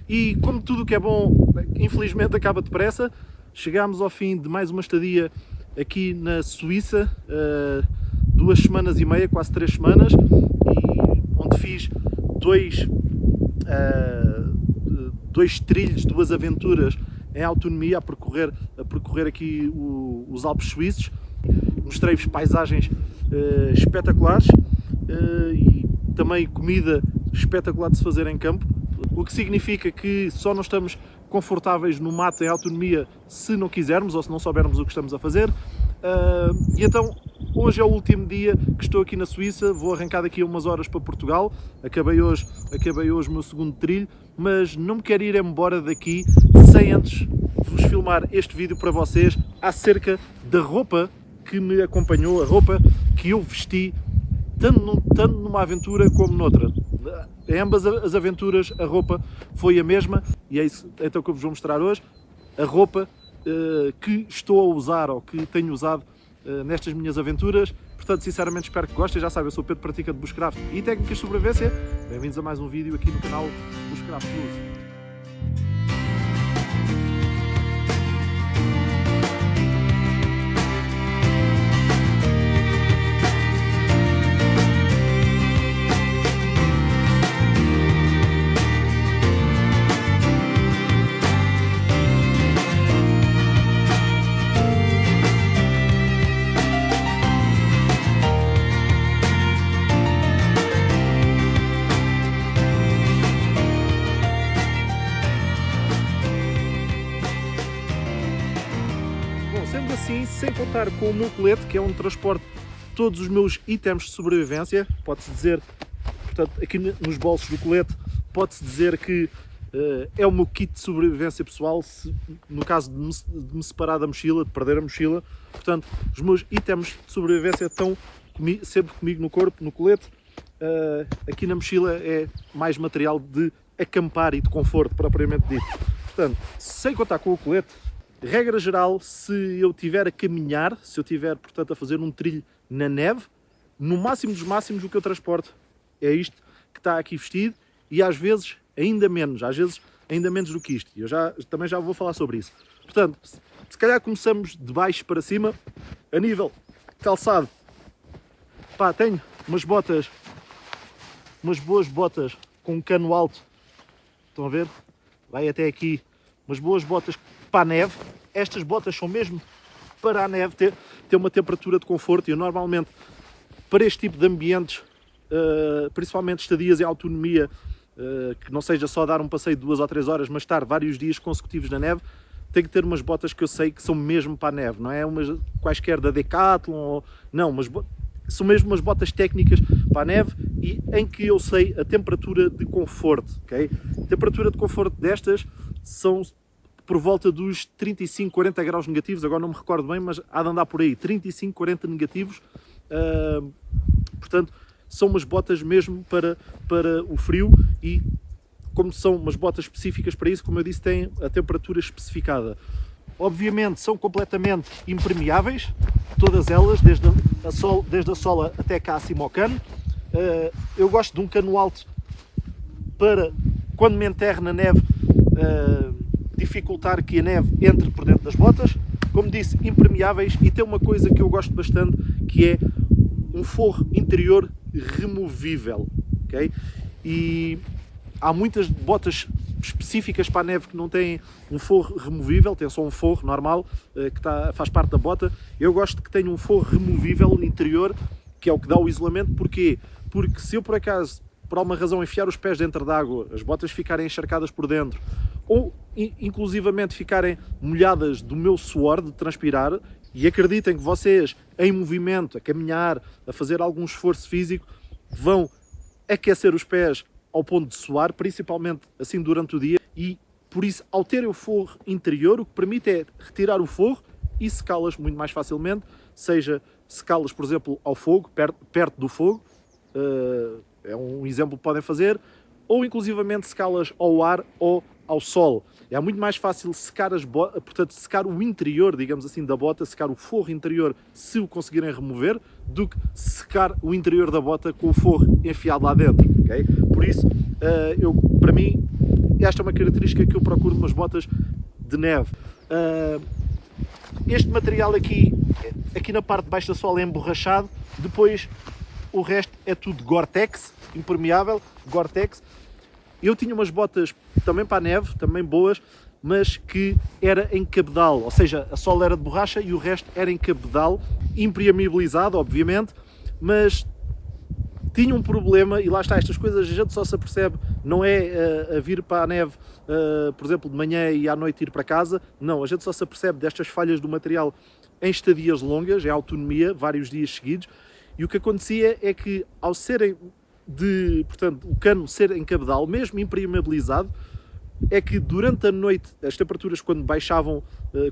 E como tudo o que é bom, infelizmente acaba depressa, chegámos ao fim de mais uma estadia aqui na Suíça, 2 semanas e meia, quase 3 semanas, e onde fiz dois trilhos, 2 aventuras em autonomia a percorrer aqui os Alpes suíços. Mostrei-vos paisagens espetaculares e também comida espetacular de se fazer em campo, o que significa que só não estamos confortáveis no mato em autonomia se não quisermos ou se não soubermos o que estamos a fazer. E então hoje é o último dia que estou aqui na Suíça, vou arrancar daqui a umas horas para Portugal. Acabei hoje o meu segundo trilho, mas não me quero ir embora daqui sem antes vos filmar este vídeo para vocês acerca da roupa que me acompanhou, a roupa que eu vesti tanto numa aventura como noutra. Em ambas as aventuras a roupa foi a mesma e é isso então que eu vos vou mostrar hoje. A roupa que estou a usar ou que tenho usado nestas minhas aventuras. Portanto, sinceramente espero que gostem. Já sabem, eu sou o Pedro, pratica de Bushcraft e técnicas de sobrevivência. Bem-vindos a mais um vídeo aqui no canal Bushcraft Plus. Sendo assim, sem contar com o meu colete, que é onde transporto todos os meus itens de sobrevivência, pode-se dizer, portanto, aqui nos bolsos do colete, pode-se dizer que é o meu kit de sobrevivência pessoal, no caso de me separar da mochila, de perder a mochila. Portanto, os meus itens de sobrevivência estão sempre comigo no corpo, no colete. Aqui na mochila é mais material de acampar e de conforto, propriamente dito. Portanto, sem contar com o colete, regra geral, se eu tiver a caminhar, se eu tiver, portanto, a fazer um trilho na neve, no máximo dos máximos o que eu transporto é isto que está aqui vestido e às vezes ainda menos do que isto. E eu também já vou falar sobre isso. Portanto, se calhar começamos de baixo para cima. A nível calçado, pá, tenho umas boas botas com um cano alto. Estão a ver? Vai até aqui. Umas boas botas para a neve. Estas botas são mesmo para a neve, ter uma temperatura de conforto. E eu normalmente, para este tipo de ambientes, principalmente estadias em autonomia, que não seja só dar um passeio de 2 ou 3 horas, mas estar vários dias consecutivos na neve, tenho que ter umas botas que eu sei que são mesmo para a neve. Não é umas quaisquer da Decathlon, ou, não, são mesmo umas botas técnicas para a neve e em que eu sei a temperatura de conforto. Okay? A temperatura de conforto destas são por volta dos 35, 40 graus negativos, agora não me recordo bem, mas há de andar por aí, 35, 40 negativos. Portanto, são umas botas mesmo para o frio e, como são umas botas específicas para isso, como eu disse, têm a temperatura especificada. Obviamente são completamente impermeáveis, todas elas, desde a sola até cá acima ao cano. Eu gosto de um cano alto para, quando me enterro na neve, dificultar que a neve entre por dentro das botas. Como disse, impermeáveis, e tem uma coisa que eu gosto bastante, que é um forro interior removível. Okay? E há muitas botas específicas para a neve que não têm um forro removível, tem só um forro normal que faz parte da bota. Eu gosto que tenha um forro removível interior, que é o que dá o isolamento. Porquê? Porque se eu por acaso, por alguma razão, enfiar os pés dentro da água, as botas ficarem encharcadas por dentro, ou inclusivamente ficarem molhadas do meu suor, de transpirar, e acreditem que vocês, em movimento, a caminhar, a fazer algum esforço físico, vão aquecer os pés ao ponto de suar, principalmente assim durante o dia, e por isso, ao ter o forro interior, o que permite é retirar o forro e secá-las muito mais facilmente, seja secá-las, por exemplo, ao fogo, perto do fogo, é um exemplo que podem fazer, ou inclusivamente secá-las ao ar ou ao sol. É muito mais fácil secar as botas, portanto, secar o interior, digamos assim, da bota, secar o forro interior, se o conseguirem remover, do que secar o interior da bota com o forro enfiado lá dentro. Okay? Por isso, para mim, esta é uma característica que eu procuro nas botas de neve. Este material aqui na parte de baixo da sola é emborrachado, depois o resto é tudo Gore-Tex, impermeável, Gore-Tex. Eu tinha umas botas também para a neve, também boas, mas que era em cabedal, ou seja, a sola era de borracha e o resto era em cabedal, impermeabilizado, obviamente, mas tinha um problema, e lá está, estas coisas a gente só se apercebe, não é a vir para a neve, por exemplo, de manhã e à noite ir para casa, não, a gente só se apercebe destas falhas do material em estadias longas, em autonomia, vários dias seguidos, e o que acontecia é que ao serem portanto, o cano ser em cabedal, mesmo impermeabilizado, é que durante a noite as temperaturas quando baixavam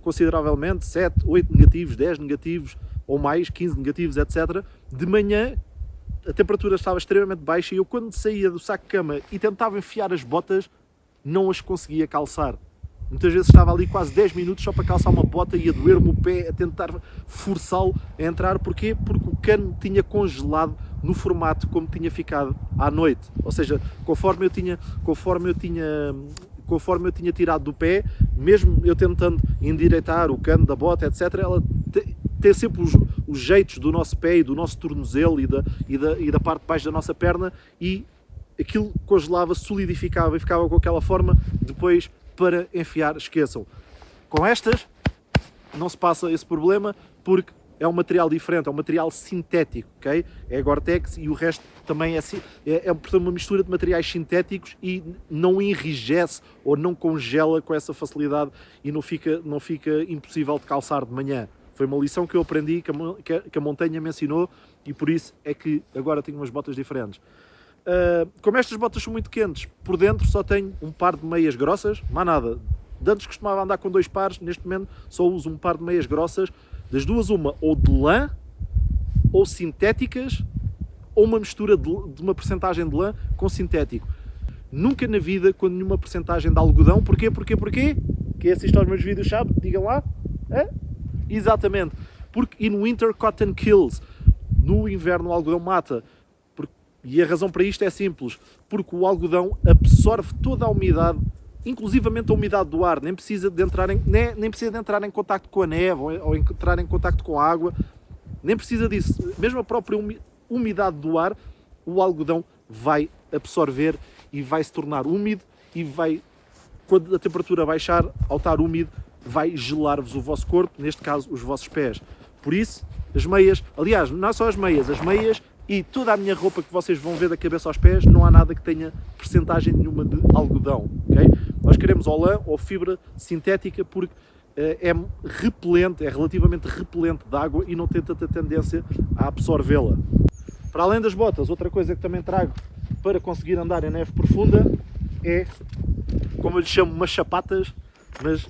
consideravelmente, 7, 8 negativos, 10 negativos ou mais, 15 negativos, etc., de manhã a temperatura estava extremamente baixa e eu quando saía do saco de cama e tentava enfiar as botas, não as conseguia calçar. Muitas vezes estava ali quase 10 minutos só para calçar uma bota e a doer-me o pé, a tentar forçá-lo a entrar. Porquê? Porque o cano tinha congelado no formato como tinha ficado à noite. Ou seja, conforme eu tinha tirado do pé, mesmo eu tentando endireitar o cano da bota, etc., ela tem sempre os jeitos do nosso pé e do nosso tornozelo e da parte de baixo da nossa perna, e aquilo congelava, solidificava e ficava com aquela forma. Depois, para enfiar, esqueçam. Com estas não se passa esse problema porque é um material diferente, é um material sintético, ok? É Gore-Tex e o resto também portanto, uma mistura de materiais sintéticos e não enrijece ou não congela com essa facilidade e não fica impossível de calçar de manhã. Foi uma lição que eu aprendi, que a Montanha me ensinou, e por isso é que agora tenho umas botas diferentes. Como estas botas são muito quentes, por dentro só tenho um par de meias grossas, mais nada. De antes costumava andar com 2 pares, neste momento só uso um par de meias grossas. Das duas, uma ou de lã, ou sintéticas, ou uma mistura de uma percentagem de lã com sintético. Nunca na vida com nenhuma percentagem de algodão. Porquê? Quem assiste aos meus vídeos sabe, digam lá. Exatamente. Porque in winter cotton kills. No inverno o algodão mata. E a razão para isto é simples, porque o algodão absorve toda a umidade, inclusivamente a umidade do ar, nem precisa de entrar em contacto com a neve ou entrar em contacto com a água, nem precisa disso. Mesmo a própria umidade do ar, o algodão vai absorver e vai se tornar úmido e vai, quando a temperatura baixar, ao estar úmido, vai gelar-vos o vosso corpo, neste caso os vossos pés. Por isso, as meias, aliás, não é só as meias e toda a minha roupa que vocês vão ver da cabeça aos pés, não há nada que tenha percentagem nenhuma de algodão, ok? Nós queremos ou lã ou fibra sintética porque é repelente, é relativamente repelente de água e não tem tanta tendência a absorvê-la. Para além das botas, outra coisa que também trago para conseguir andar em neve profunda é, como eu lhe chamo, umas sapatas, mas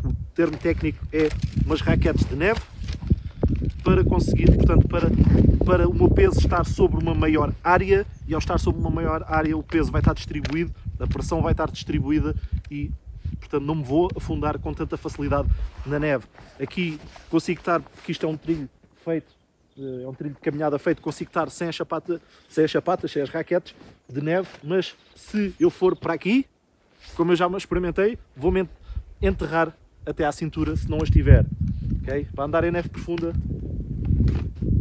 o termo técnico é umas raquetes de neve, para conseguir, portanto, para o meu peso estar sobre uma maior área, e ao estar sobre uma maior área o peso vai estar distribuído, a pressão vai estar distribuída e, portanto, não me vou afundar com tanta facilidade na neve. Aqui consigo estar, porque isto é um trilho feito, é um trilho de caminhada feito, consigo estar sem as sapatas, raquetes de neve, mas se eu for para aqui, como eu já me experimentei, vou-me enterrar até à cintura se não as tiver. Okay? Para andar em neve profunda,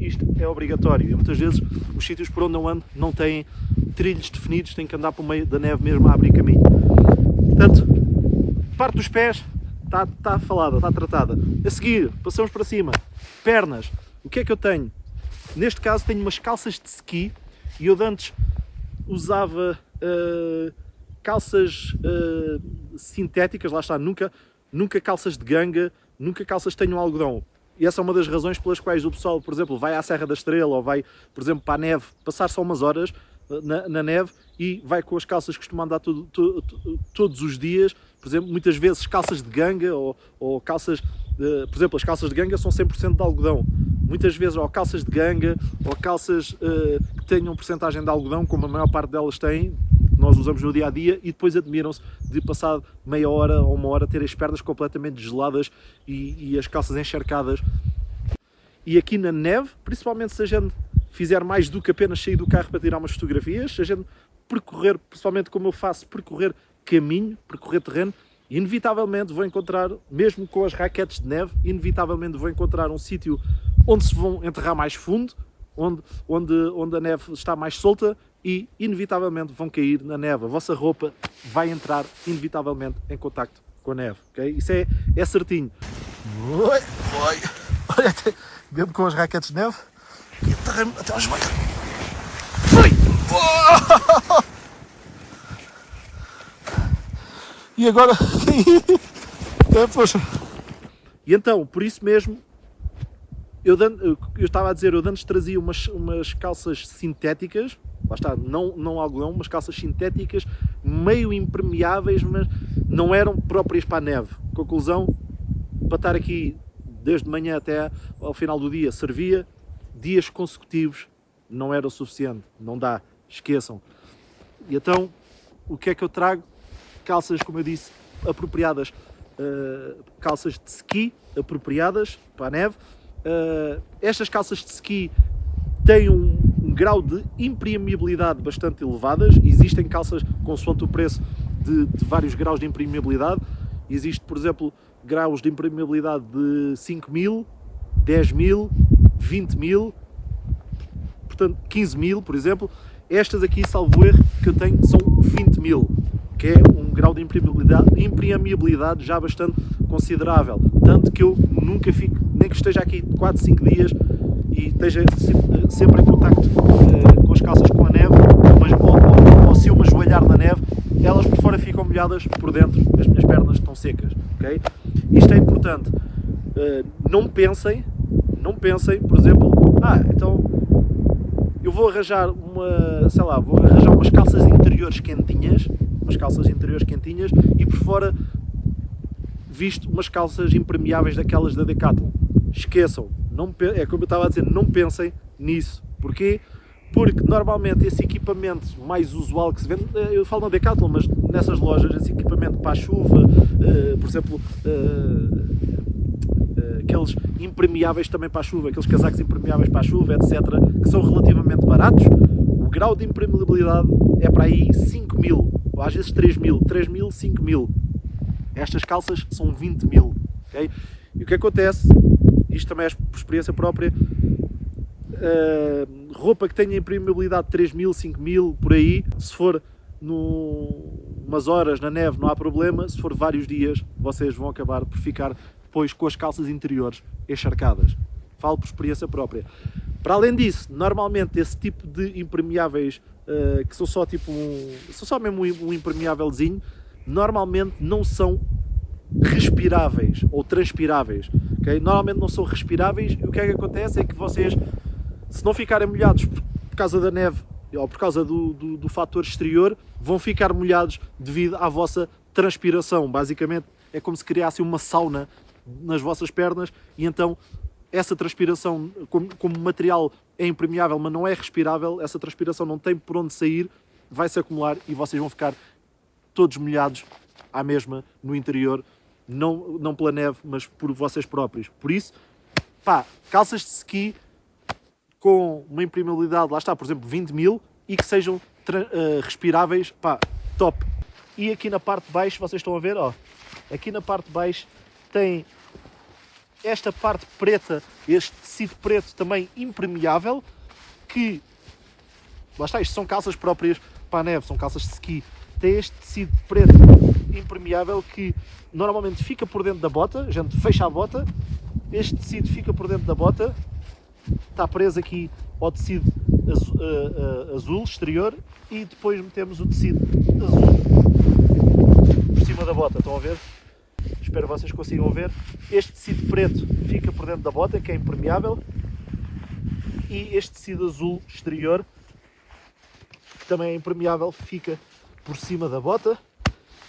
isto é obrigatório. E muitas vezes os sítios por onde eu ando não têm trilhos definidos, tenho que andar por meio da neve mesmo a abrir caminho. Portanto, parte dos pés está falada, está tratada. A seguir, passamos para cima. Pernas. O que é que eu tenho? Neste caso tenho umas calças de ski e eu de antes usava calças sintéticas, lá está, nunca calças de ganga, nunca calças que tenham algodão. E essa é uma das razões pelas quais o pessoal, por exemplo, vai à Serra da Estrela ou vai, por exemplo, para a neve, passar só umas horas na neve e vai com as calças que costuma andar todos os dias. Por exemplo, muitas vezes calças de ganga ou calças, por exemplo, as calças de ganga são 100% de algodão. Muitas vezes ou calças de ganga ou calças que tenham porcentagem de algodão, como a maior parte delas têm, nós usamos no dia a dia, e depois admiram-se de passar meia hora ou uma hora ter as pernas completamente geladas e as calças encharcadas. E aqui na neve, principalmente se a gente fizer mais do que apenas sair do carro para tirar umas fotografias, se a gente percorrer, principalmente como eu faço, percorrer caminho, percorrer terreno, e inevitavelmente vão encontrar, mesmo com as raquetes de neve, inevitavelmente vão encontrar um sítio onde se vão enterrar mais fundo, onde a neve está mais solta, e inevitavelmente vão cair na neve. A vossa roupa vai entrar inevitavelmente em contacto com a neve, ok? Isso é certinho. Olha, mesmo com as raquetes de neve, e enterrei-me até aos joelhos. E agora poxa. E então, por isso mesmo, eu estava a dizer, eu antes trazia umas calças sintéticas, lá está, não algodão, umas calças sintéticas, meio impermeáveis, mas não eram próprias para a neve. Conclusão, para estar aqui desde manhã até ao final do dia, servia. Dias consecutivos não era o suficiente, não dá, esqueçam. E então, o que é que eu trago? Calças, como eu disse, apropriadas, calças de ski apropriadas para a neve. Estas calças de ski têm um grau de impermeabilidade bastante elevadas. Existem calças consoante o preço de vários graus de impermeabilidade. Existe, por exemplo, graus de impermeabilidade de 5.000, 10.000, 20.000, portanto 15.000, por exemplo. Estas aqui, salvo erro, que eu tenho são 20.000, que é um grau de impermeabilidade já bastante considerável. Tanto que eu nunca fico, nem que esteja aqui 4, 5 dias e esteja sempre em contacto com as calças com a neve, ou se eu me ajoelhar na neve, elas por fora ficam molhadas, por dentro as minhas pernas estão secas, ok? Isto é importante. Não pensem, por exemplo, então eu vou arranjar umas calças interiores quentinhas, e por fora visto umas calças impermeáveis daquelas da Decathlon. Esqueçam, é como eu estava a dizer, não pensem nisso. Porquê? Porque normalmente esse equipamento mais usual que se vende, eu falo na Decathlon, mas nessas lojas, esse equipamento para a chuva, por exemplo, aqueles impermeáveis também para a chuva, aqueles casacos impermeáveis para a chuva, etc., que são relativamente baratos, o grau de impermeabilidade é para aí 5.000, ou às vezes 3.000, 5.000. Estas calças são 20.000, ok? E o que acontece, isto também é por experiência própria, roupa que tenha impermeabilidade de 3.000, 5.000, por aí, se for umas horas na neve não há problema, se for vários dias vocês vão acabar por ficar depois com as calças interiores encharcadas. Falo por experiência própria. Para além disso, normalmente esse tipo de impermeáveis que são só mesmo um impermeávelzinho, normalmente não são respiráveis ou transpiráveis, okay? Normalmente não são respiráveis, e o que é que acontece é que vocês, se não ficarem molhados por causa da neve ou por causa do fator exterior, vão ficar molhados devido à vossa transpiração. Basicamente é como se criasse uma sauna nas vossas pernas, e então essa transpiração, como o material é impermeável mas não é respirável, essa transpiração não tem por onde sair, vai se acumular e vocês vão ficar todos molhados à mesma no interior, não pela neve, mas por vocês próprios. Por isso, calças de ski com uma impermeabilidade, lá está, por exemplo, 20.000, e que sejam respiráveis, top. E aqui na parte de baixo, vocês estão a ver, aqui na parte de baixo tem esta parte preta, este tecido preto também impermeável, que, lá está, isto são calças próprias para a neve, são calças de ski. Tem este tecido preto impermeável que normalmente fica por dentro da bota, a gente fecha a bota, este tecido fica por dentro da bota, está preso aqui ao tecido azul exterior, e depois metemos o tecido azul por cima da bota, estão a ver? Espero que vocês consigam ver. Este tecido preto fica por dentro da bota, que é impermeável, e este tecido azul exterior, que também é impermeável, fica por cima da bota,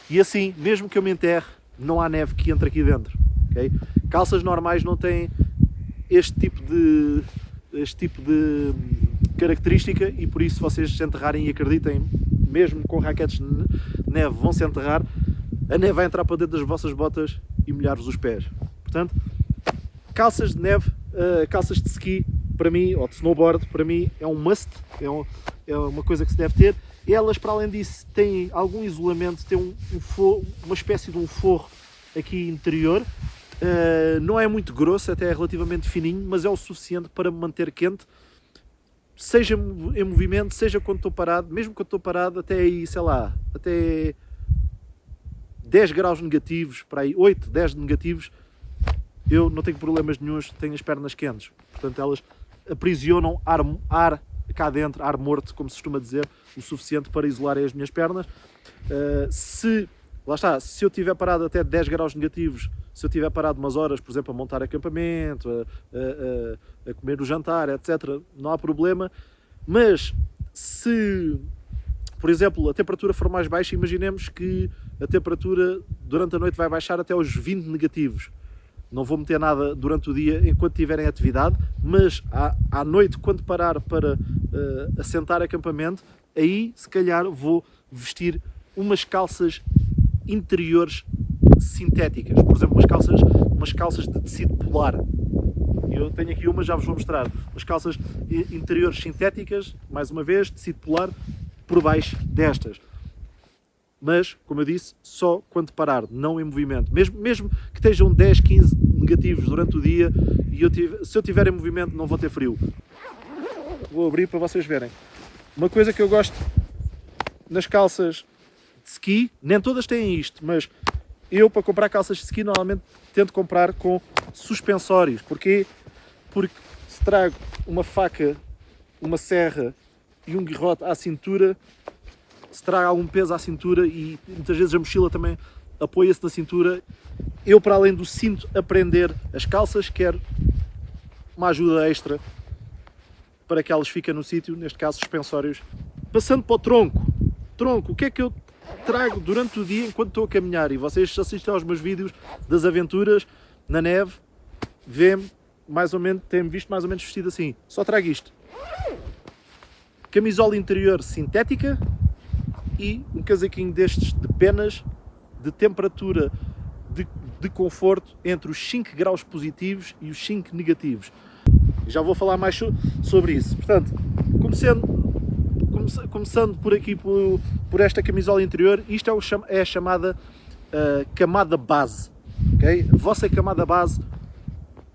e assim, mesmo que eu me enterre, não há neve que entre aqui dentro, okay? Calças normais não têm este tipo de característica, e por isso vocês se enterrarem, e acreditem, mesmo com raquetes de neve vão se enterrar, a neve vai entrar para dentro das vossas botas e molhar-vos os pés. Portanto, calças de neve, calças de ski, para mim, ou de snowboard, para mim é um must, é uma coisa que se deve ter. Elas, para além disso, têm algum isolamento, têm uma espécie de um forro aqui interior. Não é muito grosso, até é relativamente fininho, mas é o suficiente para me manter quente, seja em movimento, seja quando estou parado. Mesmo quando estou parado, até aí, sei lá, até 10 graus negativos, para aí 8, 10 negativos, eu não tenho problemas nenhuns, tenho as pernas quentes. Portanto, elas aprisionam ar cá dentro, ar morto, como se costuma dizer, o suficiente para isolarem as minhas pernas. Lá está, se eu estiver parado até 10 graus negativos, se eu estiver parado umas horas, por exemplo, a montar acampamento, a comer o jantar, etc., não há problema. Mas se, por exemplo, a temperatura for mais baixa, imaginemos que a temperatura durante a noite vai baixar até aos 20 negativos. Não vou meter nada durante o dia enquanto estiver em atividade, mas à noite, quando parar para assentar acampamento, aí se calhar vou vestir umas calças interiores sintéticas, por exemplo, umas calças de tecido polar. Eu tenho aqui uma, já vos vou mostrar. Umas calças interiores sintéticas, mais uma vez, tecido polar, por baixo destas. Mas, como eu disse, só quando parar, não em movimento. Mesmo que estejam 10, 15 negativos durante o dia, e se eu estiver em movimento não vou ter frio. Vou abrir para vocês verem. Uma coisa que eu gosto nas calças de ski, nem todas têm isto, mas eu, para comprar calças de ski, normalmente tento comprar com suspensórios. Porquê? Porque se trago uma faca, uma serra e um guirrote à cintura, se traga algum peso à cintura, e muitas vezes a mochila também apoia-se na cintura, eu, para além do cinto a prender as calças, quero uma ajuda extra para que elas fiquem no sítio, neste caso suspensórios. Passando para o tronco, o que é que eu trago durante o dia enquanto estou a caminhar? E vocês assistem aos meus vídeos das aventuras na neve, vê-me mais ou menos, têm-me visto mais ou menos vestido assim. Só trago isto: camisola interior sintética e um casaquinho destes de penas, de temperatura de conforto entre os 5 graus positivos e os 5 negativos. Já vou falar mais sobre isso. Portanto, começando por aqui, por esta camisola interior, isto é a chamada camada base. Okay? A vossa camada base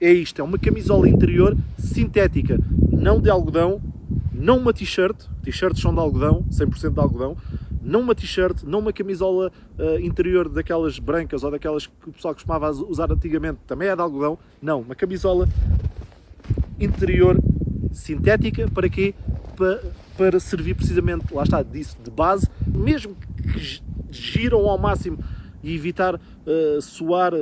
é isto, é uma camisola interior sintética, não de algodão, não uma t-shirt, t-shirts são de algodão, 100% de algodão, não uma t-shirt, não uma camisola interior daquelas brancas ou daquelas que o pessoal costumava usar antigamente, também é de algodão, não, uma camisola interior sintética. Para quê? Para servir precisamente, lá está, disso, de base, mesmo que giram ao máximo e evitar suar,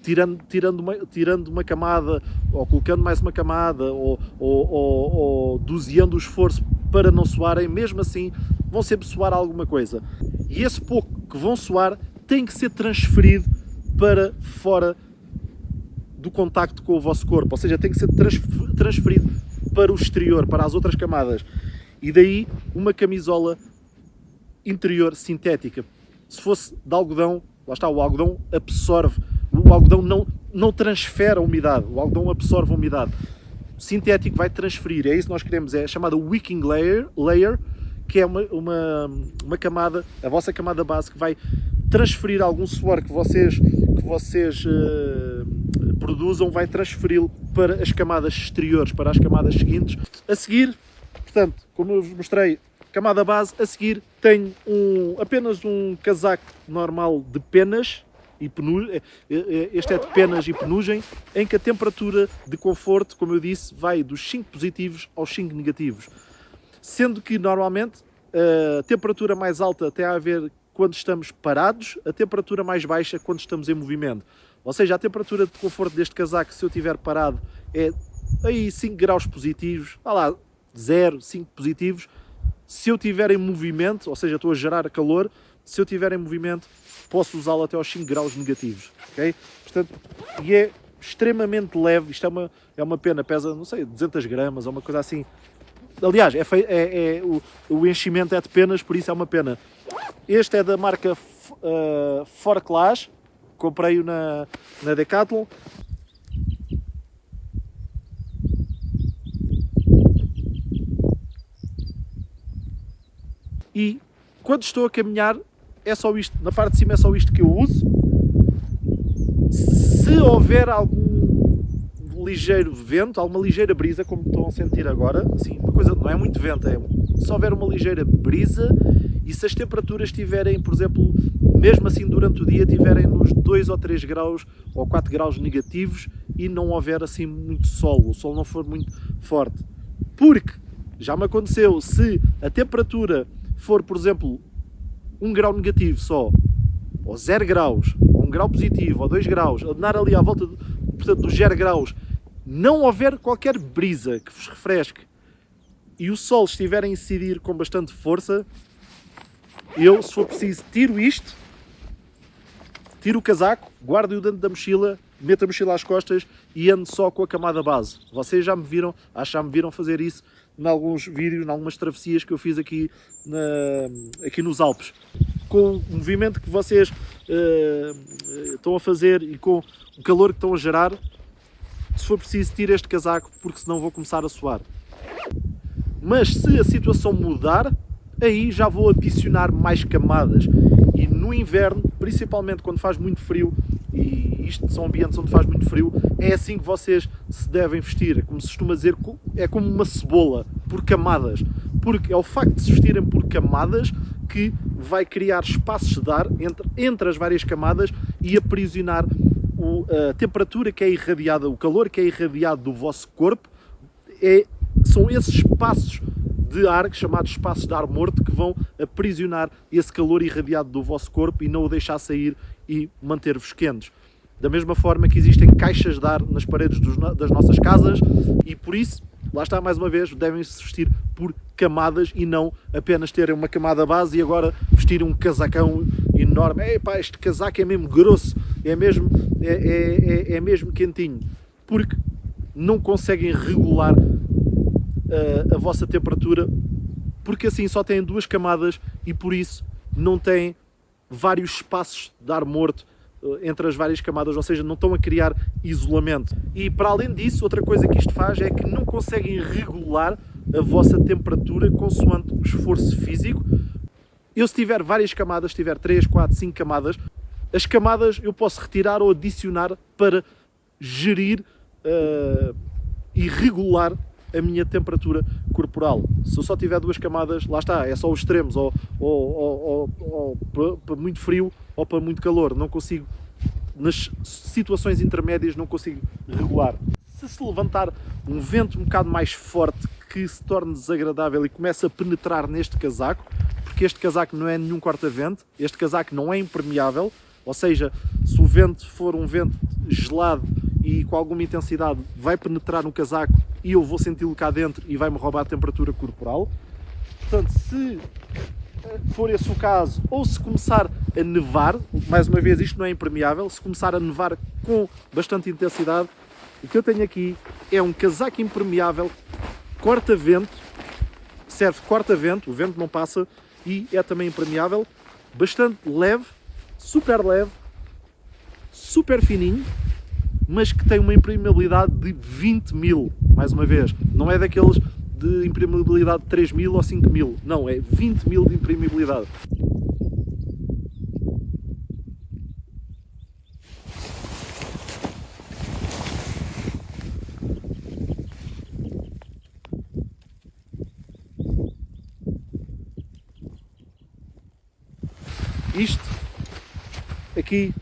tirando uma camada, ou colocando mais uma camada, ou doseando o esforço para não suarem, mesmo assim vão sempre suar alguma coisa. E esse pouco que vão suar tem que ser transferido para fora do contacto com o vosso corpo, ou seja, tem que ser transferido para o exterior, para as outras camadas. E daí uma camisola interior sintética. Se fosse de algodão, lá está, o algodão absorve, o algodão não transfere a umidade, o algodão absorve a umidade. O sintético vai transferir, é isso que nós queremos, é a chamada wicking layer, que é uma camada, a vossa camada base, que vai transferir algum suor que vocês produzam, vai transferi-lo para as camadas exteriores, para as camadas seguintes. A seguir, portanto, como eu vos mostrei, camada base, a seguir tenho apenas um casaco normal de penas e penugem. Este é de penas e penugem, em que a temperatura de conforto, como eu disse, vai dos 5 positivos aos 5 negativos. Sendo que normalmente a temperatura mais alta tem a ver quando estamos parados, a temperatura mais baixa quando estamos em movimento. Ou seja, a temperatura de conforto deste casaco, se eu estiver parado, é aí 5 graus positivos, 0, 5 positivos. Se eu estiver em movimento, ou seja, estou a gerar calor, se eu estiver em movimento, posso usá-lo até aos 5 graus negativos. Okay? Portanto, e é extremamente leve, isto é uma pena, pesa, não sei, 200 gramas ou uma coisa assim. Aliás, o enchimento é de penas, por isso é uma pena. Este é da marca Forclaz, comprei-o na Decathlon. e quando estou a caminhar é só isto, na parte de cima é só isto que eu uso. Se houver algum ligeiro vento, alguma ligeira brisa, como estão a sentir agora, assim, uma coisa, não é muito vento, se houver uma ligeira brisa e se as temperaturas estiverem, por exemplo, mesmo assim durante o dia, estiverem nos 2 ou 3 graus ou 4 graus negativos e não houver assim muito sol, o sol não for muito forte. Porque já me aconteceu, se a temperatura for, por exemplo, 1 grau negativo só, ou 0 graus, ou 1 grau positivo, ou 2 graus, a andar ali à volta portanto, dos 0 graus, não houver qualquer brisa que vos refresque e o sol estiver a incidir com bastante força, eu, se for preciso, tiro isto, tiro o casaco, guardo-o dentro da mochila, meto a mochila às costas e ando só com a camada base. Vocês já me viram, acho que já me viram fazer isso em alguns vídeos, em algumas travessias que eu fiz aqui, aqui nos Alpes. Com o movimento que vocês estão a fazer e com o calor que estão a gerar, se for preciso, tiro este casaco, porque senão vou começar a suar. Mas se a situação mudar, aí já vou adicionar mais camadas. E no inverno, principalmente quando faz muito frio, e isto são ambientes onde faz muito frio, é assim que vocês se devem vestir. Como se costuma dizer, é como uma cebola, por camadas. Porque é o facto de se vestirem por camadas que vai criar espaços de ar entre as várias camadas e aprisionar a temperatura que é irradiada, o calor que é irradiado do vosso corpo. São esses espaços de ar, chamados espaços de ar morto, que vão aprisionar esse calor irradiado do vosso corpo e não o deixar sair e manter-vos quentes. Da mesma forma que existem caixas de ar nas paredes das nossas casas e por isso, lá está mais uma vez, devem-se vestir por camadas e não apenas terem uma camada base e agora vestir um casacão enorme. Epá, este casaco é mesmo grosso, é mesmo quentinho, porque não conseguem regular a vossa temperatura, porque assim só têm 2 camadas e por isso não têm vários espaços de ar morto entre as várias camadas, ou seja, não estão a criar isolamento. E para além disso, outra coisa que isto faz é que não conseguem regular a vossa temperatura consoante o esforço físico. Eu, se tiver várias camadas, se tiver 3, 4, 5 camadas, as camadas eu posso retirar ou adicionar para gerir e regular a minha temperatura corporal. Se eu só tiver 2 camadas, lá está, é só os extremos, ou para muito frio ou para muito calor. Não consigo, nas situações intermédias, não consigo regular. Se levantar um vento um bocado mais forte que se torne desagradável e começa a penetrar neste casaco, porque este casaco não é nenhum corta-vento, este casaco não é impermeável, ou seja, se o vento for um vento gelado e com alguma intensidade vai penetrar no casaco e eu vou senti-lo cá dentro e vai-me roubar a temperatura corporal. Portanto, se for esse o caso, ou se começar a nevar, mais uma vez isto não é impermeável, se começar a nevar com bastante intensidade, o que eu tenho aqui é um casaco impermeável, corta-vento, serve corta-vento, o vento não passa e é também impermeável, bastante leve, super fininho, mas que tem uma impermeabilidade de 20 mil, mais uma vez, não é daqueles de impermeabilidade de 3 mil ou 5 mil, não, é 20 mil de impermeabilidade. Isto aqui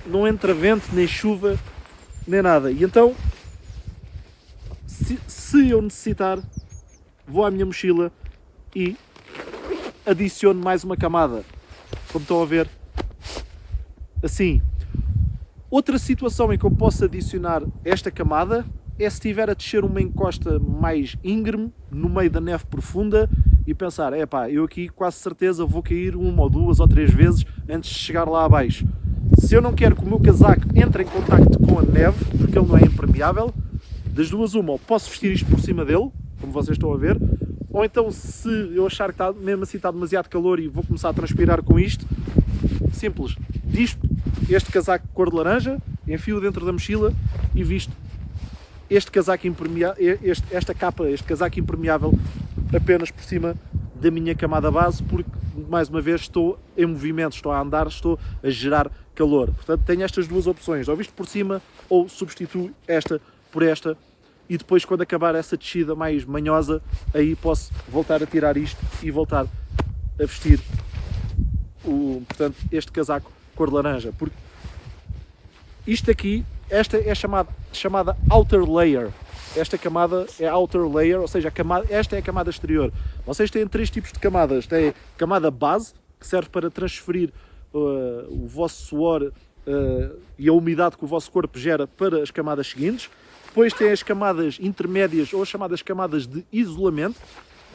não entra vento, nem chuva, nem nada. E então, se eu necessitar, vou à minha mochila e adiciono mais uma camada. Como estão a ver, assim. Outra situação em que eu posso adicionar esta camada é se estiver a descer uma encosta mais íngreme, no meio da neve profunda, e pensar, epá, eu aqui quase certeza vou cair 1 ou 2 ou 3 vezes antes de chegar lá abaixo. Se eu não quero que o meu casaco entre em contacto com a neve, porque ele não é impermeável, das duas uma, ou posso vestir isto por cima dele, como vocês estão a ver, ou então se eu achar que mesmo assim está demasiado calor e vou começar a transpirar com isto, simples, visto este casaco de cor de laranja, enfio dentro da mochila e visto este casaco impermeável, esta capa, este casaco impermeável apenas por cima da minha camada base, porque, mais uma vez, estou em movimento, estou a andar, estou a gerar calor. Portanto, tenho estas duas opções, ou visto por cima, ou substituo esta por esta, e depois, quando acabar essa descida mais manhosa, aí posso voltar a tirar isto e voltar a vestir portanto, este casaco cor de laranja, porque isto aqui, esta é chamada outer layer. Esta camada é outer layer, ou seja, esta é a camada exterior. Vocês têm três tipos de camadas. Tem a camada base, que serve para transferir o vosso suor e a umidade que o vosso corpo gera para as camadas seguintes. Depois tem as camadas intermédias, ou as chamadas camadas de isolamento,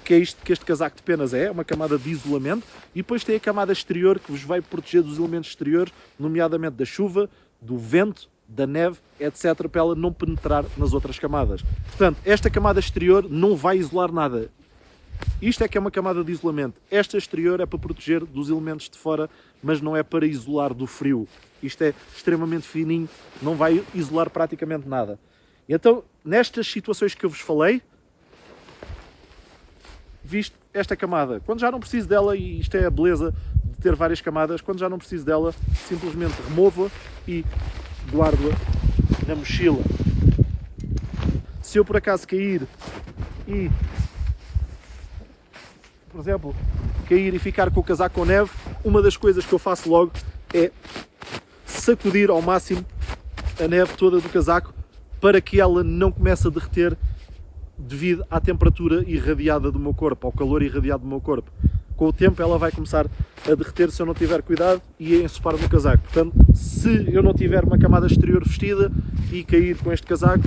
que é isto que este casaco de penas é, uma camada de isolamento. E depois tem a camada exterior, que vos vai proteger dos elementos exteriores, nomeadamente da chuva, do vento, da neve, etc., para ela não penetrar nas outras camadas. Portanto, esta camada exterior não vai isolar nada. Isto é que é uma camada de isolamento. Esta exterior é para proteger dos elementos de fora, mas não é para isolar do frio. Isto é extremamente fininho, não vai isolar praticamente nada. E então, nestas situações que eu vos falei, visto esta camada, quando já não preciso dela, e isto é a beleza de ter várias camadas, quando já não preciso dela, simplesmente removo-a e guardo-a na mochila. Se eu por acaso cair e, por exemplo, cair e ficar com o casaco com neve, uma das coisas que eu faço logo é sacudir ao máximo a neve toda do casaco para que ela não comece a derreter devido à temperatura irradiada do meu corpo, ao calor irradiado do meu corpo. Com o tempo ela vai começar a derreter se eu não tiver cuidado e a ensopar no casaco. Portanto, se eu não tiver uma camada exterior vestida e cair com este casaco,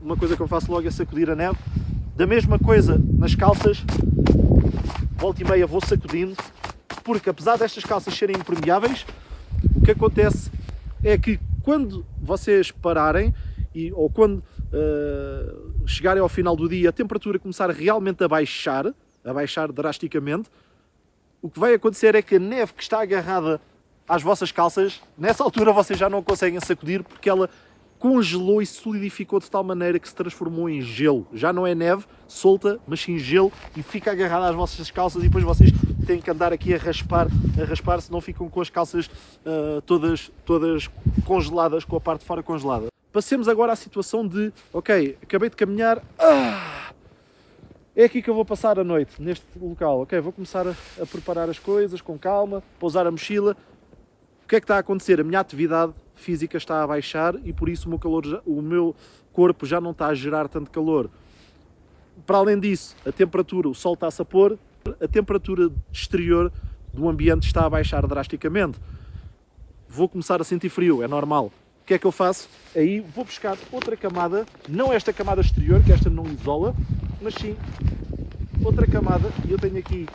uma coisa que eu faço logo é sacudir a neve. Da mesma coisa nas calças, volta e meia vou sacudindo, porque apesar destas calças serem impermeáveis, o que acontece é que quando vocês pararem, ou quando chegarem ao final do dia, a temperatura começar realmente a baixar drasticamente, o que vai acontecer é que a neve que está agarrada às vossas calças, nessa altura vocês já não conseguem sacudir, porque ela congelou e solidificou de tal maneira que se transformou em gelo. Já não é neve solta, mas sim gelo, e fica agarrada às vossas calças, e depois vocês têm que andar aqui a raspar, senão ficam com as calças todas congeladas, com a parte de fora congelada. Passemos agora à situação de, ok, acabei de caminhar, é aqui que eu vou passar a noite, neste local. Ok, vou começar a preparar as coisas com calma, pousar a mochila. O que é que está a acontecer? A minha atividade física está a baixar e por isso o meu corpo já não está a gerar tanto calor. Para além disso, a temperatura, o sol está-se a pôr, a temperatura exterior do ambiente está a baixar drasticamente. Vou começar a sentir frio, é normal. O que é que eu faço? Aí vou buscar outra camada, não esta camada exterior, que esta não isola, mas sim outra camada, e eu tenho aqui,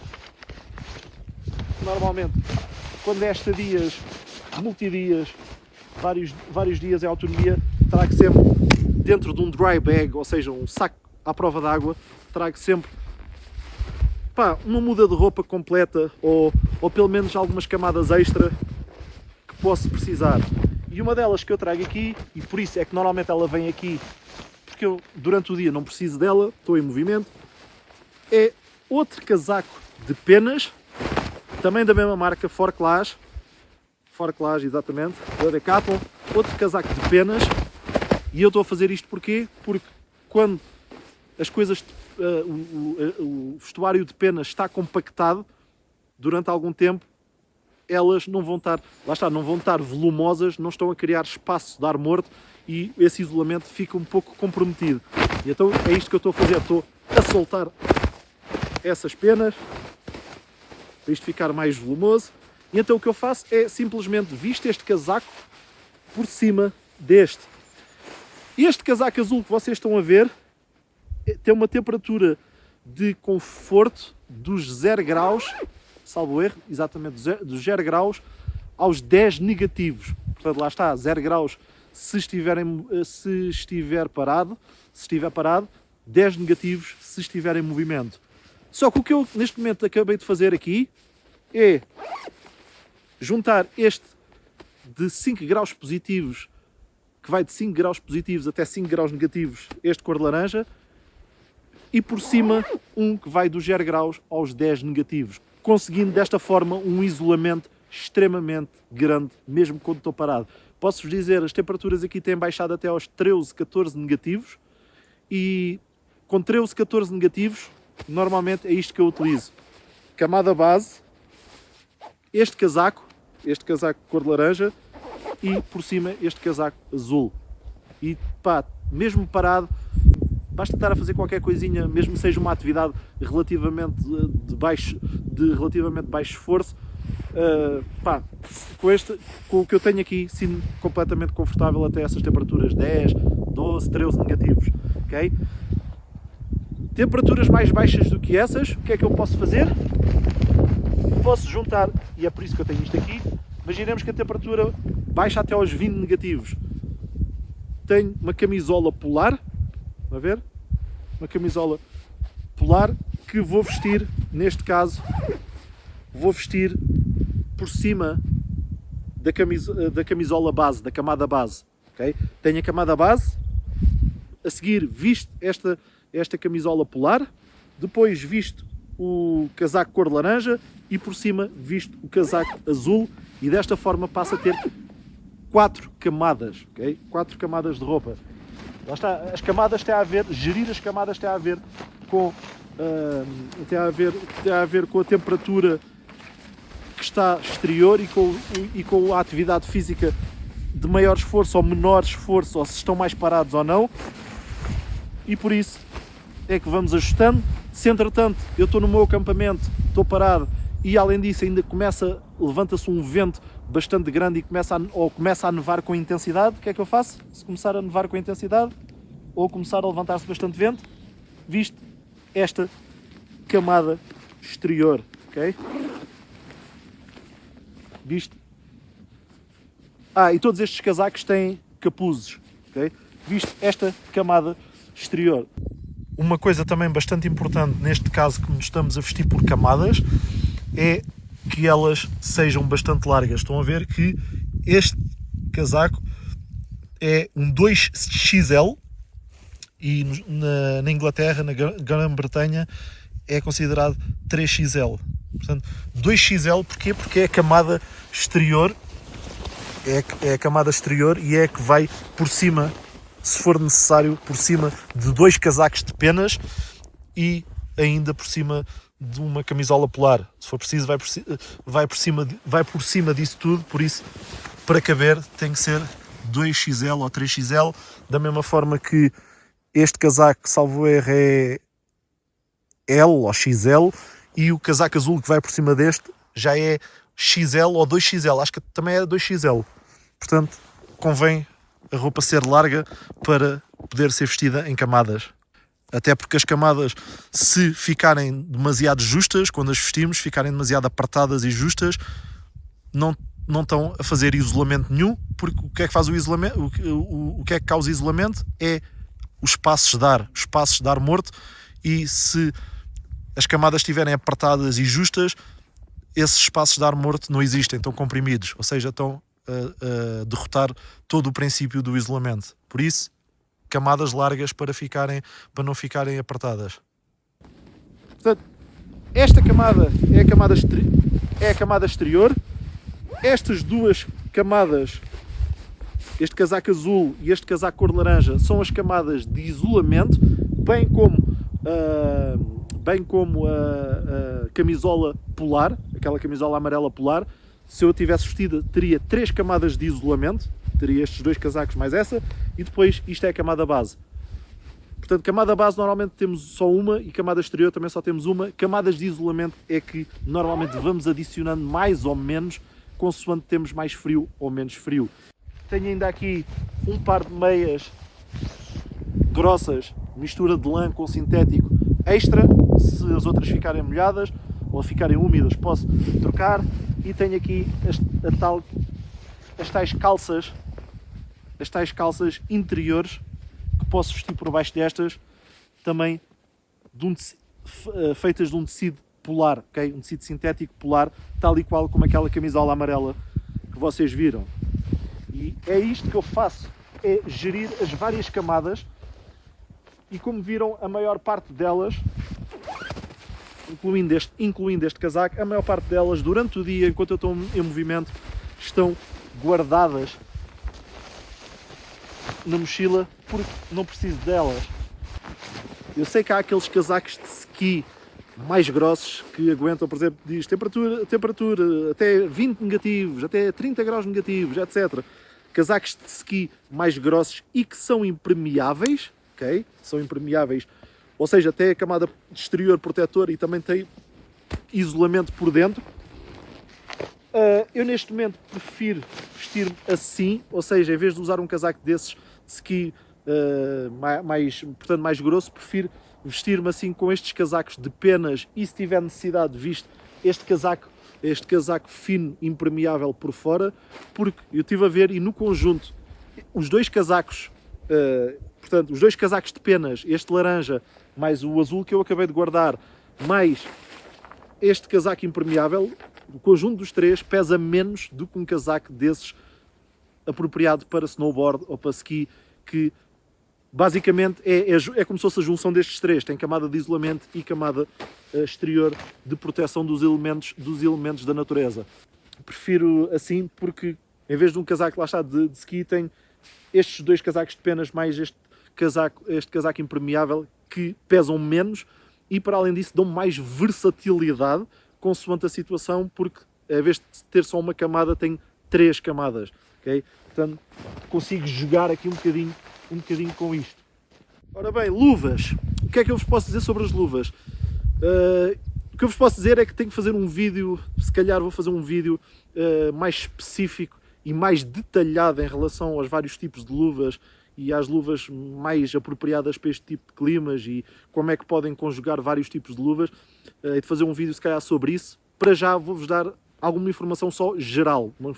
normalmente, quando é estadias, multidias, vários dias em autonomia, trago sempre dentro de um dry bag, ou seja, um saco à prova d'água, trago sempre uma muda de roupa completa, ou pelo menos algumas camadas extra que posso precisar. E uma delas que eu trago aqui, e por isso é que normalmente ela vem aqui, porque eu durante o dia não preciso dela, estou em movimento, é outro casaco de penas, também da mesma marca, Forclaz, exatamente, da Decathlon, outro casaco de penas. E eu estou a fazer isto porquê? Porque quando as coisas, o vestuário de penas está compactado durante algum tempo, elas não vão estar, não vão estar volumosas, não estão a criar espaço de ar morto e esse isolamento fica um pouco comprometido. E então é isto que eu estou a fazer, estou a soltar essas penas para isto ficar mais volumoso. E então o que eu faço é simplesmente visto este casaco por cima deste. Este casaco azul que vocês estão a ver tem uma temperatura de conforto dos 0 graus, salvo erro, exatamente dos 0 graus aos 10 negativos. Portanto, lá está, 0 graus se estiver parado, 10 negativos se estiver em movimento. Só que o que eu neste momento acabei de fazer aqui é juntar este de 5 graus positivos, que vai de 5 graus positivos até 5 graus negativos, este cor de laranja, e por cima um que vai dos 0 graus aos 10 negativos, conseguindo desta forma um isolamento extremamente grande, mesmo quando estou parado. Posso-vos dizer, as temperaturas aqui têm baixado até aos 13, 14 negativos e com 13, 14 negativos, normalmente é isto que eu utilizo. Camada base, este casaco cor de laranja e por cima este casaco azul. E pá, mesmo parado, basta estar a fazer qualquer coisinha, mesmo que seja uma atividade relativamente relativamente baixo esforço, pá, com o que eu tenho aqui, sinto-me completamente confortável até essas temperaturas 10, 12, 13 negativos, ok? Temperaturas mais baixas do que essas, o que é que eu posso fazer? Posso juntar, e é por isso que eu tenho isto aqui, imaginemos que a temperatura baixa até aos 20 negativos. Tenho uma camisola polar, a ver? Uma camisola polar que vou vestir, neste caso, vou vestir por cima da camisola base, da camada base. Okay? Tenho a camada base, a seguir visto esta camisola polar, depois visto o casaco cor de laranja e por cima visto o casaco azul e desta forma passo a ter 4 camadas, ok? 4 camadas de roupa. Lá está, as camadas têm a ver, gerir as camadas tem a ver com a temperatura que está exterior e com a atividade física de maior esforço ou menor esforço, ou se estão mais parados ou não. E por isso é que vamos ajustando. Se entretanto eu estou no meu acampamento, estou parado e além disso ainda levanta-se um vento bastante grande e começa a nevar com intensidade, o que é que eu faço? Se começar a nevar com intensidade ou começar a levantar-se bastante vento, visto esta camada exterior, ok? Visto? E todos estes casacos têm capuzes, ok? Visto esta camada exterior. Uma coisa também bastante importante neste caso que nos estamos a vestir por camadas é que elas sejam bastante largas. Estão a ver que este casaco é um 2XL e na Inglaterra, na Grã-Bretanha, é considerado 3XL. Portanto, 2XL, porquê? Porque é a camada exterior, é a camada exterior e é a que vai por cima, se for necessário, por cima de 2 casacos de penas e ainda por cima de uma camisola polar. Se for preciso, vai por cima disso tudo, por isso, para caber, tem que ser 2XL ou 3XL, da mesma forma que este casaco, salvo erro, é L ou XL, e o casaco azul que vai por cima deste já é XL ou 2XL, acho que também é 2XL. Portanto, convém a roupa ser larga para poder ser vestida em camadas. Até porque as camadas, se ficarem demasiado justas, quando as vestimos, ficarem demasiado apertadas e justas, não estão a fazer isolamento nenhum, porque o que é que faz o isolamento? O que é que causa isolamento? É os espaços de ar morto, e se as camadas estiverem apertadas e justas, esses espaços de ar morto não existem, estão comprimidos, ou seja, estão a derrotar todo o princípio do isolamento. Por isso, camadas largas para não ficarem apertadas. Portanto, esta camada é a camada exterior. Estas duas camadas, este casaco azul e este casaco cor de laranja, são as camadas de isolamento, bem como a camisola polar, aquela camisola amarela polar. Se eu tivesse vestida, teria 3 camadas de isolamento, teria estes 2 casacos mais essa, e depois isto é a camada base. Portanto, camada base normalmente temos só uma e camada exterior também só temos uma. Camadas de isolamento é que normalmente vamos adicionando mais ou menos, consoante temos mais frio ou menos frio. Tenho ainda aqui um par de meias grossas, mistura de lã com sintético extra, se as outras ficarem molhadas ou ficarem úmidas posso trocar. E tenho aqui as tais calças interiores que posso vestir por baixo destas, também feitas de um tecido polar, okay? Um tecido sintético polar, tal e qual como aquela camisola amarela que vocês viram. E é isto que eu faço, é gerir as várias camadas e como viram, a maior parte delas, incluindo este casaco, a maior parte delas durante o dia, enquanto eu estou em movimento, estão guardadas na mochila porque não preciso delas. Eu sei que há aqueles casacos de ski mais grossos que aguentam, por exemplo, diz temperatura até 20 negativos, até 30 graus negativos, etc. Casacos de ski mais grossos e que são impermeáveis, ok? São impermeáveis, ou seja, tem a camada exterior protetora e também tem isolamento por dentro. Eu neste momento prefiro vestir-me assim, ou seja, em vez de usar um casaco desses de ski portanto, mais grosso, prefiro vestir-me assim com estes casacos de penas e, se tiver necessidade, visto este casaco fino, impermeável por fora, porque eu estive a ver e no conjunto os dois casacos, portanto, os dois casacos de penas, este laranja mais o azul que eu acabei de guardar, mais este casaco impermeável, o conjunto dos três pesa menos do que um casaco desses apropriado para snowboard ou para ski, que basicamente é como se fosse a junção destes três. Tem camada de isolamento e camada exterior de proteção dos elementos da natureza. Prefiro assim porque, em vez de um casaco lá está de ski, tem estes dois casacos de penas mais este casaco impermeável que pesam menos e, para além disso, dão mais versatilidade consoante a situação, porque em vez de ter só uma camada, tem 3 camadas. Okay? Portanto, consigo jogar aqui um bocadinho com isto. Ora bem, luvas. O que é que eu vos posso dizer sobre as luvas? O que eu vos posso dizer é que tenho que fazer um vídeo, se calhar vou fazer um vídeo mais específico e mais detalhado em relação aos vários tipos de luvas e às luvas mais apropriadas para este tipo de climas e como é que podem conjugar vários tipos de luvas, e de fazer um vídeo se calhar sobre isso. Para já vou-vos dar alguma informação só geral, uma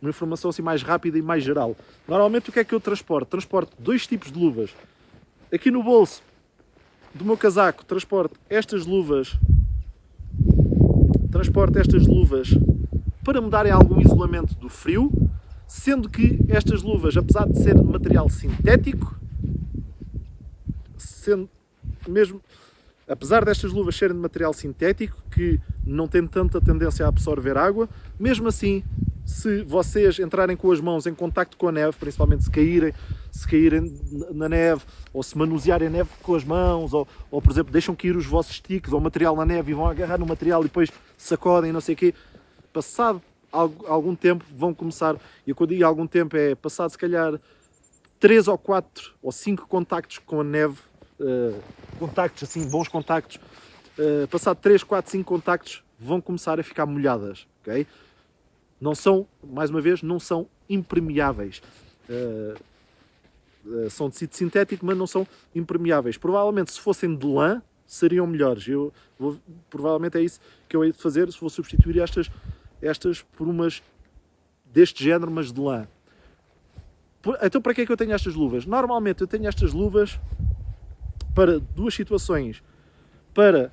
informação assim mais rápida e mais geral. Normalmente o que é que eu transporto? Transporto 2 tipos de luvas. Aqui no bolso do meu casaco transporto estas luvas para me darem algum isolamento do frio, sendo que estas luvas, apesar de ser de material sintético, apesar destas luvas serem de material sintético, que não tem tanta tendência a absorver água, mesmo assim, se vocês entrarem com as mãos em contacto com a neve, principalmente se caírem na neve, ou se manusearem a neve com as mãos, ou por exemplo, deixam cair os vossos sticks ou material na neve e vão agarrar no material e depois sacodem, não sei o quê, passado algum tempo vão começar, e quando digo algum tempo é passado se calhar 3 ou 4 ou 5 contactos com a neve, contactos assim, bons contactos, passado 3, 4, 5 contactos vão começar a ficar molhadas, ok? Não são, mais uma vez, não são impermeáveis. São de tecido sintético, mas não são impermeáveis. Provavelmente, se fossem de lã, seriam melhores. Provavelmente é isso que eu hei de fazer, se vou substituir estas por umas deste género, mas de lã. Então, para que é que eu tenho estas luvas? Normalmente, eu tenho estas luvas para 2 situações. Para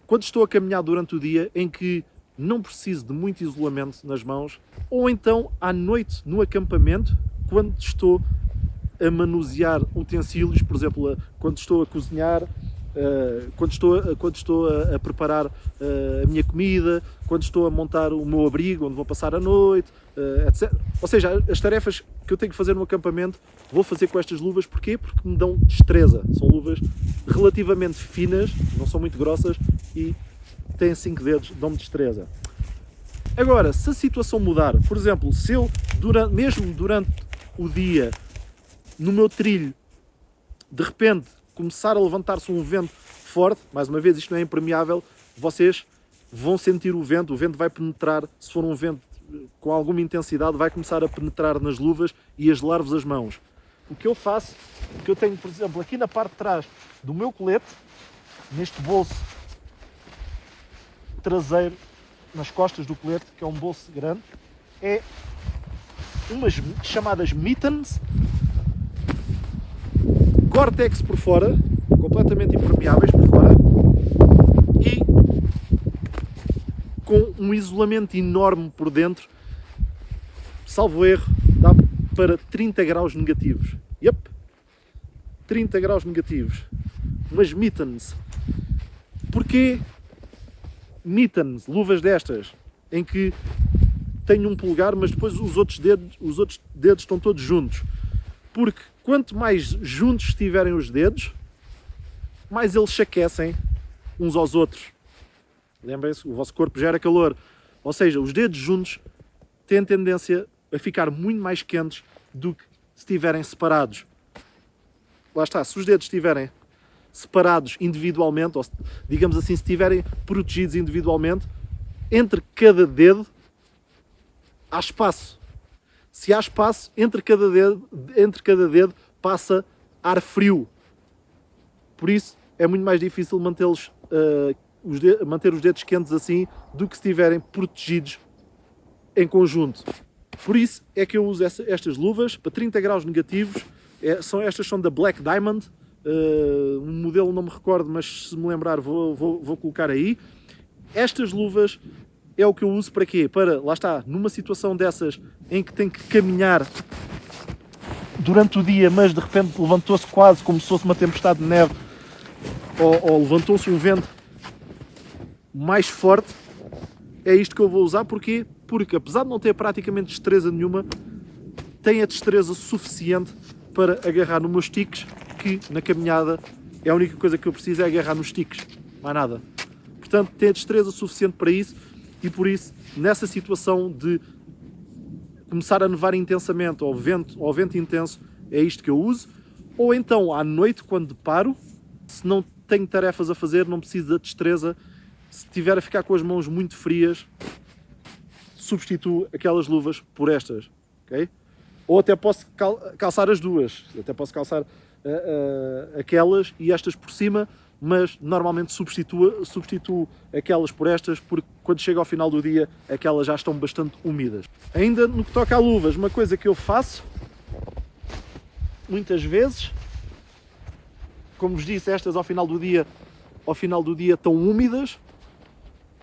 quando estou a caminhar durante o dia, em que não preciso de muito isolamento nas mãos, ou então à noite no acampamento, quando estou a manusear utensílios, por exemplo, quando estou a cozinhar, quando estou a preparar a minha comida, quando estou a montar o meu abrigo onde vou passar a noite, etc. Ou seja, as tarefas que eu tenho que fazer no acampamento vou fazer com estas luvas. Porquê? Porque me dão destreza. São luvas relativamente finas, não são muito grossas e têm 5 dedos, dão-me destreza. Agora, se a situação mudar, por exemplo, se eu, mesmo durante o dia, no meu trilho, de repente começar a levantar-se um vento forte, mais uma vez isto não é impermeável, vocês vão sentir o vento vai penetrar, se for um vento com alguma intensidade, vai começar a penetrar nas luvas e a gelar-vos as mãos. O que eu faço, o que eu tenho, por exemplo, aqui na parte de trás do meu colete, neste bolso traseiro, nas costas do colete, que é um bolso grande, é umas chamadas mittens, Gore-Tex por fora, completamente impermeáveis por fora, e com um isolamento enorme por dentro, salvo erro, dá para 30 graus negativos. Yep, 30 graus negativos. umas mittens. Porquê mittens, luvas destas, em que tenho um polegar, mas depois os outros dedos estão todos juntos? Porque quanto mais juntos estiverem os dedos, mais eles se aquecem uns aos outros. Lembrem-se, o vosso corpo gera calor. Ou seja, os dedos juntos têm tendência a ficar muito mais quentes do que se estiverem separados. Lá está, se os dedos estiverem separados individualmente, ou digamos assim, se estiverem protegidos individualmente, entre cada dedo há espaço. Se há espaço, entre cada dedo passa ar frio. Por isso é muito mais difícil manter os dedos quentes assim do que se estiverem protegidos em conjunto. Por isso é que eu uso estas luvas para 30 graus negativos. Estas são da Black Diamond. Um modelo não me recordo, mas se me lembrar vou colocar aí. Estas luvas é o que eu uso para quê? Para, lá está, numa situação dessas em que tem que caminhar durante o dia, mas de repente levantou-se quase como se fosse uma tempestade de neve, ou levantou-se um vento mais forte, é isto que eu vou usar. Porquê? Porque apesar de não ter praticamente destreza nenhuma, tem a destreza suficiente para agarrar nos meus tiques, que na caminhada é a única coisa que eu preciso, é agarrar nos tiques, mais nada. Portanto, tem a destreza suficiente para isso, e por isso, nessa situação de começar a nevar intensamente, ou vento intenso, é isto que eu uso. Ou então, à noite, quando paro, se não tenho tarefas a fazer, não preciso da destreza, se tiver a ficar com as mãos muito frias, substituo aquelas luvas por estas, ok? Ou até posso calçar as duas, até posso calçar aquelas e estas por cima, mas normalmente substituo aquelas por estas, porque quando chega ao final do dia, aquelas já estão bastante úmidas. Ainda no que toca a luvas, uma coisa que eu faço, muitas vezes, como vos disse, estas ao final do dia estão úmidas,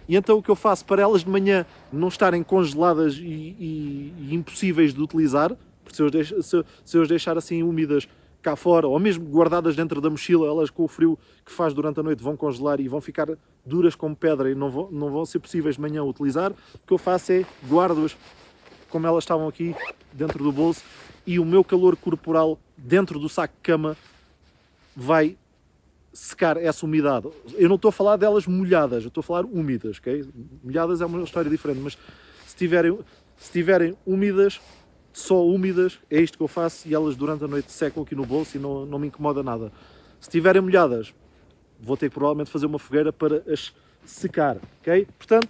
e então o que eu faço para elas de manhã não estarem congeladas e impossíveis de utilizar, porque se eu as deixar assim úmidas cá fora, ou mesmo guardadas dentro da mochila, elas com o frio que faz durante a noite vão congelar e vão ficar duras como pedra e não vão ser possíveis de manhã utilizar. O que eu faço é guardo-as como elas estavam aqui dentro do bolso, e o meu calor corporal dentro do saco de cama vai secar essa umidade. Eu não estou a falar delas molhadas, eu estou a falar úmidas, ok? Molhadas é uma história diferente, mas se estiverem úmidas, só úmidas, é isto que eu faço, e elas durante a noite secam aqui no bolso e não me incomoda nada. Se estiverem molhadas, vou ter que provavelmente fazer uma fogueira para as secar, ok? Portanto,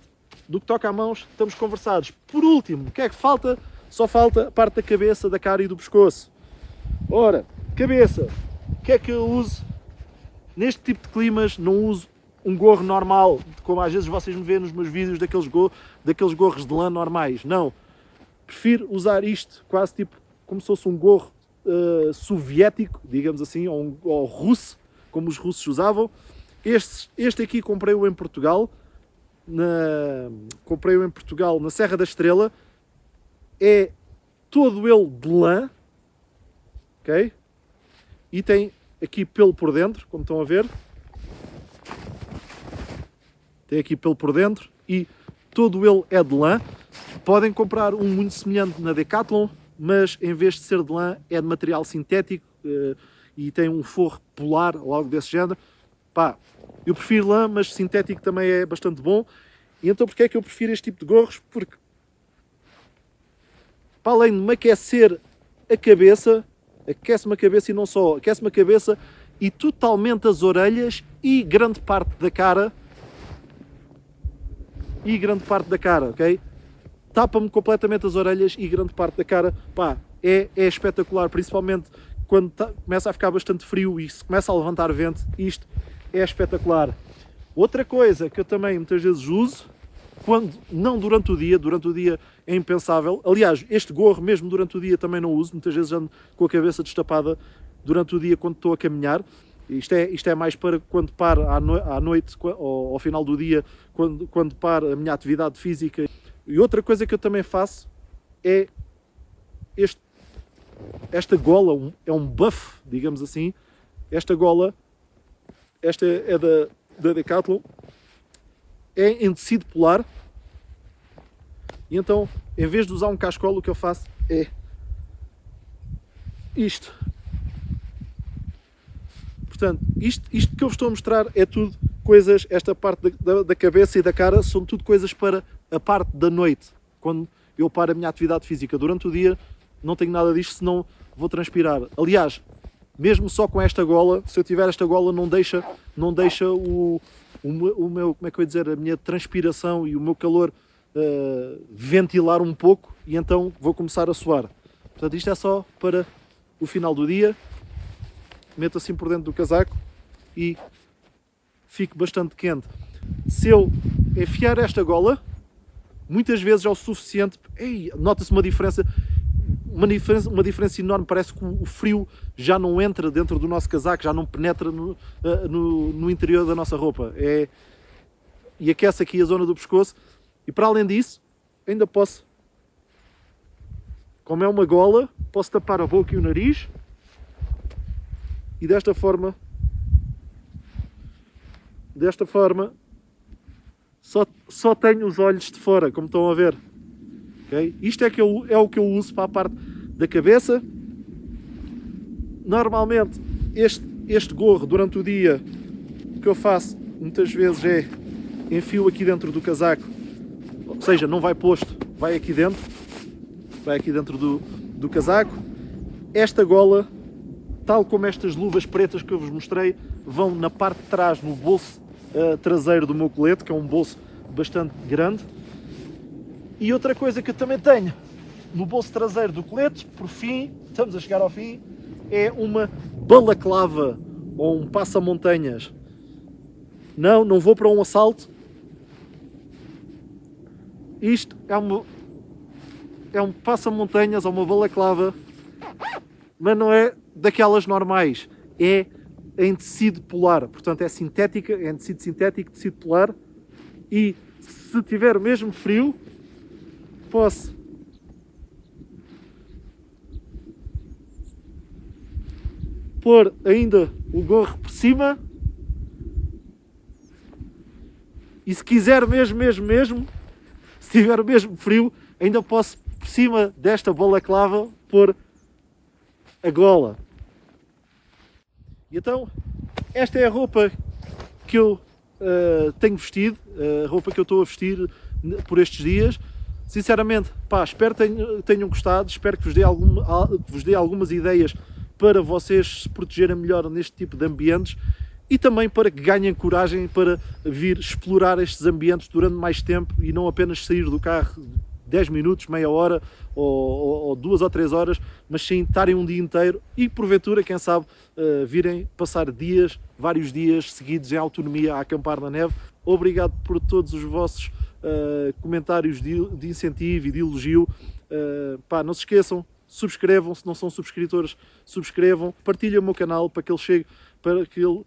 do que toca a mãos, estamos conversados. Por último, o que é que falta? Só falta a parte da cabeça, da cara e do pescoço. Ora, cabeça, o que é que eu uso? Neste tipo de climas não uso um gorro normal, como às vezes vocês me veem nos meus vídeos daqueles gorros de lã normais. Não. Prefiro usar isto quase tipo como se fosse um gorro soviético, digamos assim, ou russo, como os russos usavam. Este aqui comprei-o em Portugal, na Serra da Estrela. É todo ele de lã, ok? E tem aqui pelo por dentro, como estão a ver. Tem aqui pelo por dentro e todo ele é de lã. Podem comprar um muito semelhante na Decathlon, mas em vez de ser de lã é de material sintético e tem um forro polar ou algo desse género. Pá, eu prefiro lã, mas sintético também é bastante bom. E então porquê é que eu prefiro este tipo de gorros? Porque, para além de me aquecer a cabeça, aquece-me a cabeça e não só, aquece-me a cabeça e totalmente as orelhas e grande parte da cara. Ok? Tapa-me completamente as orelhas e grande parte da cara. Pá, é espetacular, principalmente quando começa a ficar bastante frio e se começa a levantar vento, isto é espetacular. Outra coisa que eu também muitas vezes uso, não durante o dia é impensável. Aliás, este gorro mesmo durante o dia também não uso, muitas vezes ando com a cabeça destapada durante o dia quando estou a caminhar. Isto é mais para quando paro à noite ou ao final do dia, quando paro a minha atividade física. E outra coisa que eu também faço é esta gola, é um buff, digamos assim. Esta gola esta é da Decathlon, é em tecido polar, e então, em vez de usar um cascolo, o que eu faço é isto. Portanto, isto que eu vos estou a mostrar é tudo coisas, esta parte da cabeça e da cara, são tudo coisas para a parte da noite, quando eu paro a minha atividade física. Durante o dia não tenho nada disto, senão vou transpirar. Aliás, mesmo só com esta gola, se eu tiver esta gola, não deixa o meu, como é que eu ia dizer, a minha transpiração e o meu calor ventilar um pouco, e então vou começar a suar. Portanto, isto é só para o final do dia. Meto assim por dentro do casaco e fico bastante quente. Se eu enfiar esta gola, muitas vezes é o suficiente. Nota-se uma diferença enorme. Parece que o frio já não entra dentro do nosso casaco, já não penetra no interior da nossa roupa. E aquece aqui a zona do pescoço. E para além disso, ainda posso, como é uma gola, posso tapar a boca e o nariz. E desta forma, só tenho os olhos de fora, como estão a ver. Okay? Isto é o que eu uso para a parte da cabeça. Normalmente, este gorro, durante o dia, o que eu faço muitas vezes é enfio aqui dentro do casaco, ou seja, não vai posto, vai aqui dentro do casaco. Esta gola, tal como estas luvas pretas que eu vos mostrei, vão na parte de trás, no bolso traseiro do meu colete, que é um bolso bastante grande. E outra coisa que eu também tenho no bolso traseiro do colete, por fim, estamos a chegar ao fim, é uma balaclava ou um passa-montanhas. Não vou para um assalto. Isto é um passa-montanhas ou uma balaclava, mas não é daquelas normais, é em tecido polar, portanto é sintética, é em tecido sintético, tecido polar, e se tiver mesmo frio, posso pôr ainda o gorro por cima, e se quiser mesmo, se tiver mesmo frio, ainda posso por cima desta balaclava pôr a gola. E então, esta é a roupa que eu tenho vestido, a roupa que eu estou a vestir por estes dias. Sinceramente, espero que tenham gostado, espero que vos dê algumas ideias para vocês se protegerem melhor neste tipo de ambientes, e também para que ganhem coragem para vir explorar estes ambientes durante mais tempo e não apenas sair do carro 10 minutos, meia hora ou 2 ou 3 horas, mas sim estarem um dia inteiro e porventura, quem sabe, virem passar vários dias seguidos em autonomia a acampar na neve. Obrigado por todos os vossos comentários de incentivo e de elogio. Não se esqueçam, subscrevam, se não são subscritores, subscrevam, partilhem o meu canal para que ele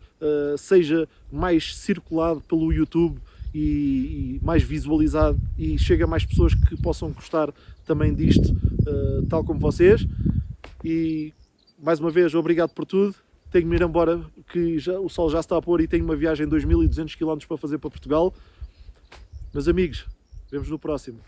seja mais circulado pelo YouTube e mais visualizado e chegue a mais pessoas que possam gostar também disto, tal como vocês. E mais uma vez, obrigado por tudo. Tenho de ir embora, que o sol já está a pôr e tenho uma viagem de 2200 km para fazer para Portugal. Meus amigos, vemos no próximo.